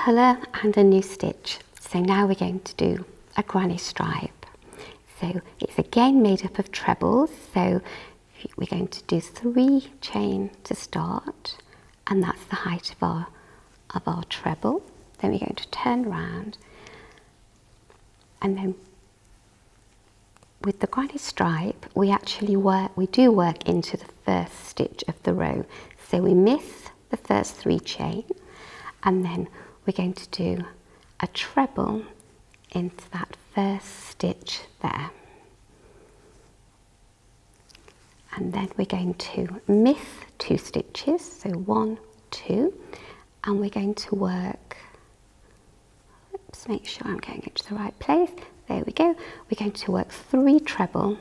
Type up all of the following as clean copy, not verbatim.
colour and a new stitch. So now we're going to do a granny stripe. So it's again made up of trebles. So we're going to do 3 chain to start, and that's the height of our treble. Then we're going to turn around, and then with the granny stripe we do work into the first stitch of the row. So we miss the first 3 chain, and then we're going to do a treble into that first stitch there. And then we're going to miss 2 stitches, so 1, 2, and we're going to work, let's make sure I'm going into the right place, there we go, we're going to work 3 treble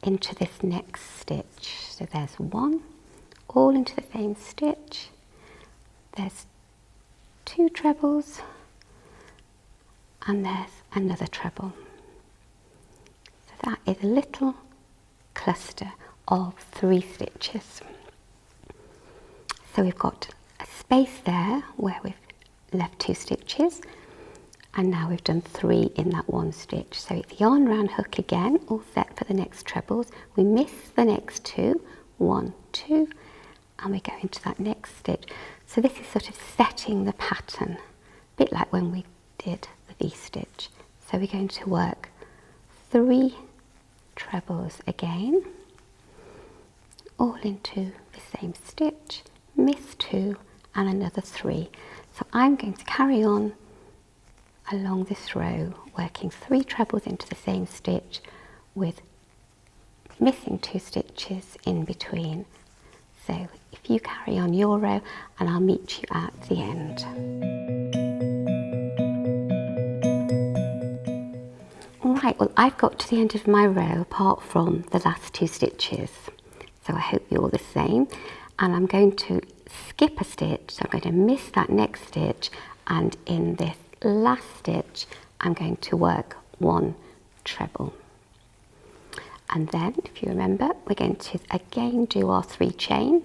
into this next stitch. So there's 1, all into the same stitch, there's 2 trebles, and there's another treble. So that is a little cluster of 3 stitches. So we've got a space there where we've left 2 stitches, and now we've done 3 in that 1 stitch. So it's yarn round hook again, all set for the next trebles. We miss the next 2, 1, 2, and we go into that next stitch. So this is sort of setting the pattern, a bit like when we did the V-stitch. So we're going to work 3 trebles again, all into the same stitch, miss 2 and another 3. So I'm going to carry on along this row working 3 trebles into the same stitch with missing 2 stitches in between. So if you carry on your row, and I'll meet you at the end. Alright, well I've got to the end of my row apart from the last 2 stitches. So I hope you're the same, and I'm going to skip a stitch, so I'm going to miss that next stitch, and in this last stitch I'm going to work 1 treble. And then, if you remember, we're going to again do our 3 chain,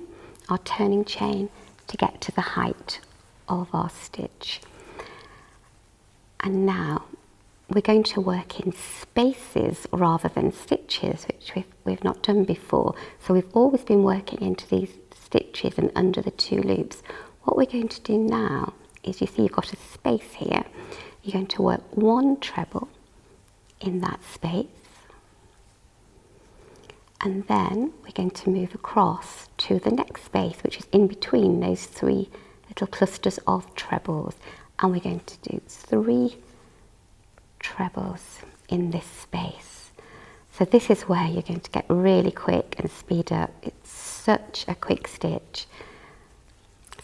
our turning chain, to get to the height of our stitch. And now we're going to work in spaces rather than stitches, which we've not done before. So we've always been working into these stitches and under the 2 loops. What we're going to do now is, you see you've got a space here. You're going to work 1 treble in that space, and then we're going to move across to the next space, which is in between those 3 little clusters of trebles, and we're going to do 3 trebles in this space. So this is where you're going to get really quick and speed up. It's such a quick stitch.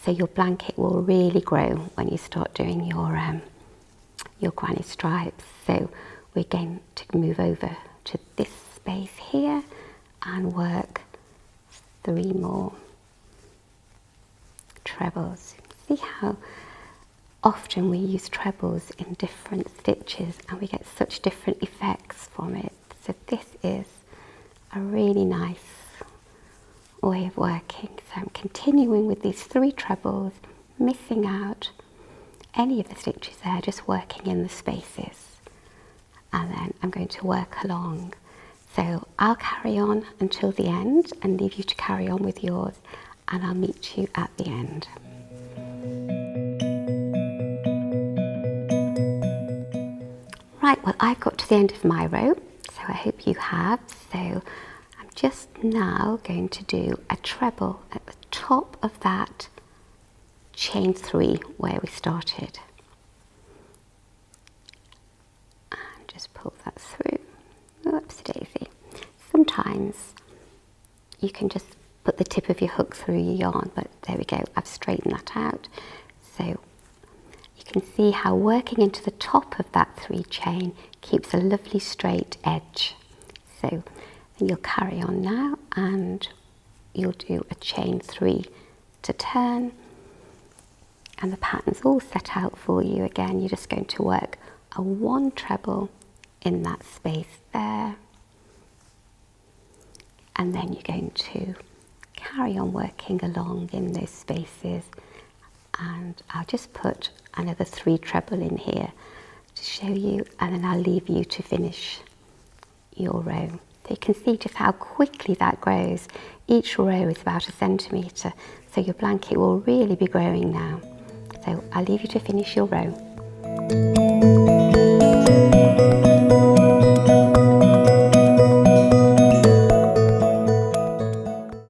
So your blanket will really grow when you start doing your granny stripes. So we're going to move over to this space here and work 3 more trebles. See how often we use trebles in different stitches and we get such different effects from it. So this is a really nice way of working. So I'm continuing with these 3 trebles, missing out any of the stitches there, just working in the spaces, and then I'm going to work along. So I'll carry on until the end and leave you to carry on with yours, and I'll meet you at the end. Right, well I've got to the end of my row, so I hope you have. So I'm just now going to do a treble at the top of that chain 3 where we started. And just pull that through. Whoops daisy. Sometimes you can just put the tip of your hook through your yarn, but there we go, I've straightened that out. So you can see how working into the top of that 3 chain keeps a lovely straight edge. So then you'll carry on now and you'll do a chain 3 to turn, and the pattern's all set out for you. Again, you're just going to work a 1 treble in that space there, and then you're going to carry on working along in those spaces and I'll just put another 3 treble in here to show you, and then I'll leave you to finish your row. So you can see just how quickly that grows. Each row is about 1 centimetre, so your blanket will really be growing now. So I'll leave you to finish your row.